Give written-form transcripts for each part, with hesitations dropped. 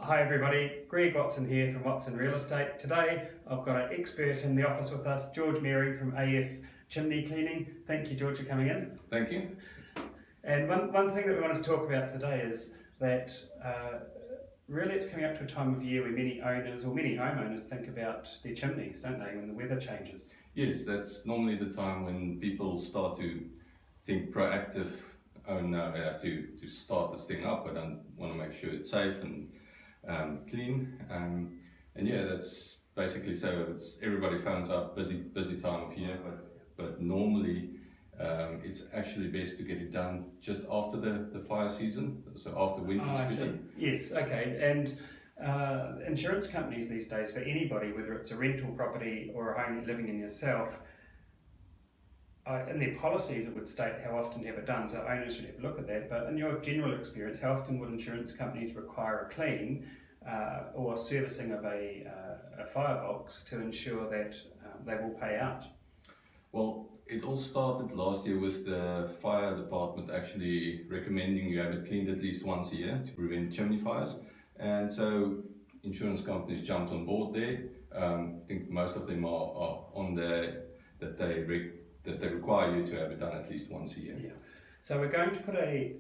Hi everybody, Greg Watson here from Watson Real Estate. Today I've got an expert in the office with us, Georg Meiring from AF Chimney Cleaning. Thank you, Georg, for coming in. Thank you. And one thing that we want to talk about today is that really it's coming up to a time of year where many owners or many homeowners think about their chimneys, don't they, when the weather changes? Yes, that's normally the time when people start to think proactive. Oh no, I have to start this thing up. I don't want to make sure it's safe and clean. And yeah, that's basically so. It's everybody phones up, busy time of year, but normally it's actually best to get it done just after the fire season, so after winter season. Yes, okay. And insurance companies these days, for anybody, whether it's a rental property or a home you're living in yourself, in their policies it would state how often to have it done, so owners should have a look at that. But in your general experience, how often would insurance companies require a clean or servicing of a firebox to ensure that they will pay out? Well, it all started last year with the fire department actually recommending you have it cleaned at least once a year to prevent chimney fires. And so insurance companies jumped on board there. I think most of them are on there that they require you to have it done at least once a year. Yeah. So we're going to put a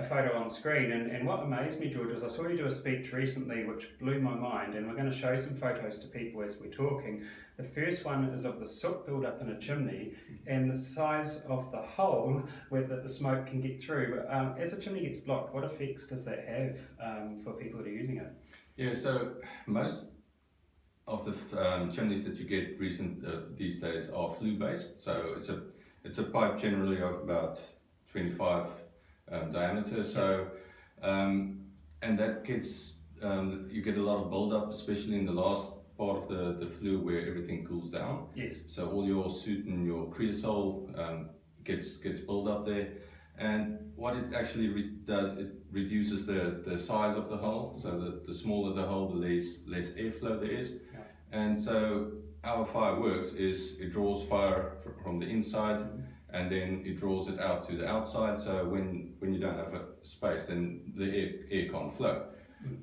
photo on screen, and what amazed me, Georg, was I saw you do a speech recently which blew my mind, and we're going to show some photos to people as we're talking. The first one is of the soot build up in a chimney and the size of the hole where the smoke can get through. As a chimney gets blocked, what effects does that have for people that are using it? Yeah, so most of the chimneys that you get these days are flue based. So it's a pipe generally of about 25 diameter. So and that gets you get a lot of build up, especially in the last part of the flue where everything cools down. Yes. So all your soot and your creosote gets built up there. And what it actually does, it reduces the size of the hole. So the smaller the hole, the less airflow there is. Yeah. And so how fire works is it draws fire from the inside, and then it draws it out to the outside. So when you don't have a space, then the air can't flow.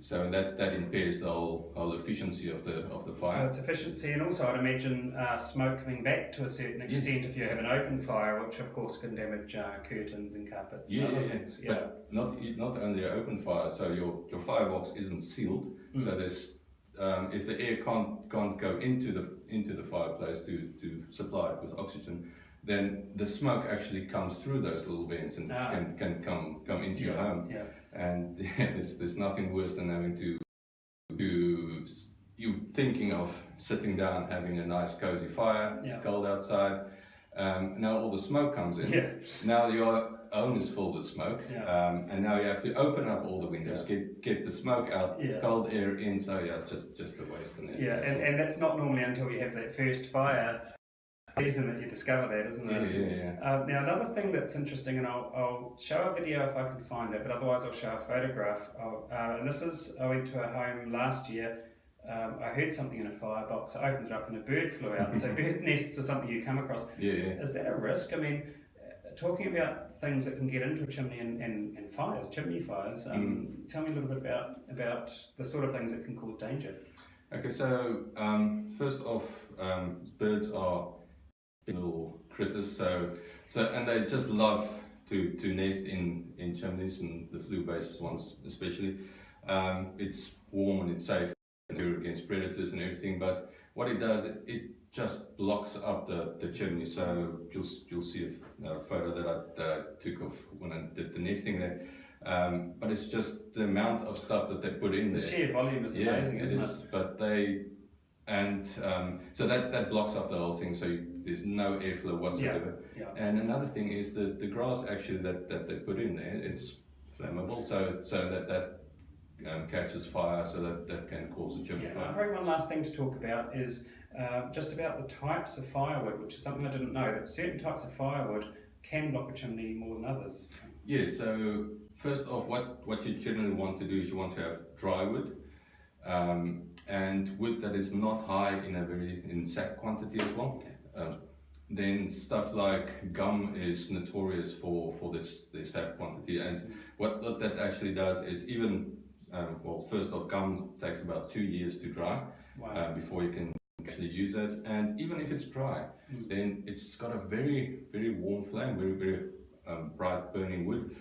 So that impairs the whole efficiency of the fire. So it's efficiency, and also I'd imagine smoke coming back to a certain extent. Yes. If you have an open fire, which of course can damage curtains and carpets and other things. Yeah. But not only an open fire. So your firebox isn't sealed. So there's if the air can't go into the fireplace to supply it with oxygen, then the smoke actually comes through those little vents and can come into your home. Yeah. And there's nothing worse than having to you thinking of sitting down, having a nice cozy fire. It's cold outside. Now all the smoke comes in. Yeah. Now your home is full with smoke. Yeah. And now you have to open up all the windows, get the smoke out, cold air in. So yeah, it's just a waste. Yeah, and that's not normally until you have that first fire season that you discover that, isn't it? Yeah. Now another thing that's interesting, and I'll show a video if I can find it, but otherwise I'll show a photograph. And this is, I went to a home last year. I heard something in a firebox. I opened it up and a bird flew out. So bird nests are something you come across. Yeah. Is that a risk? I mean, talking about things that can get into a chimney and fires, chimney fires, tell me a little bit about the sort of things that can cause danger. Okay, so first off, birds are little critters, so and they just love to nest in chimneys, and the flue-based ones especially. It's warm and it's safe against predators and everything, but what it does, it just blocks up the chimney. So you'll see a photo that I took of when I did the nesting there. But it's just the amount of stuff that they put in there. The sheer volume is amazing, isn't it? But so that blocks up the whole thing, so there's no airflow whatsoever. Yeah. And another thing is the grass actually that they put in there, it's flammable, so that catches fire, so that can cause a chimney fire. Probably one last thing to talk about is just about the types of firewood, which is something I didn't know, that certain types of firewood can block a chimney more than others. Yeah, so first off, what you generally want to do is you want to have drywood. And wood that is not high in sap quantity as well. Then stuff like gum is notorious for this sap quantity, and what that actually does is even well, first off, gum takes about 2 years to dry Wow. before you can actually use it. And even if it's dry, then it's got a very, very warm flame, very, very bright burning wood.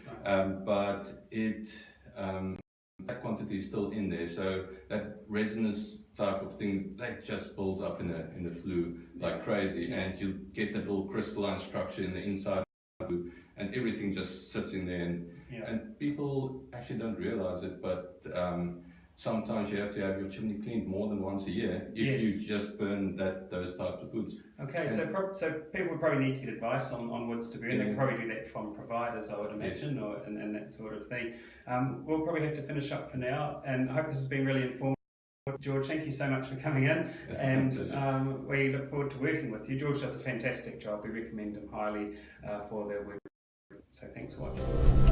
But it that quantity is still in there, so that resinous type of thing that just builds up in the flue like crazy, and you get that little crystalline structure in the inside of the flue, and everything just sits in there, and people actually don't realize it, but sometimes you have to have your chimney cleaned more than once a year if you just burn those types of woods. Okay, so people would probably need to get advice on woods to burn. They can probably do that from providers, I would imagine, or and that sort of thing. We'll probably have to finish up for now, and I hope this has been really informative. George, thank you so much for coming in, and we look forward to working with you. George does a fantastic job. We recommend him highly for their work. So thanks for watching.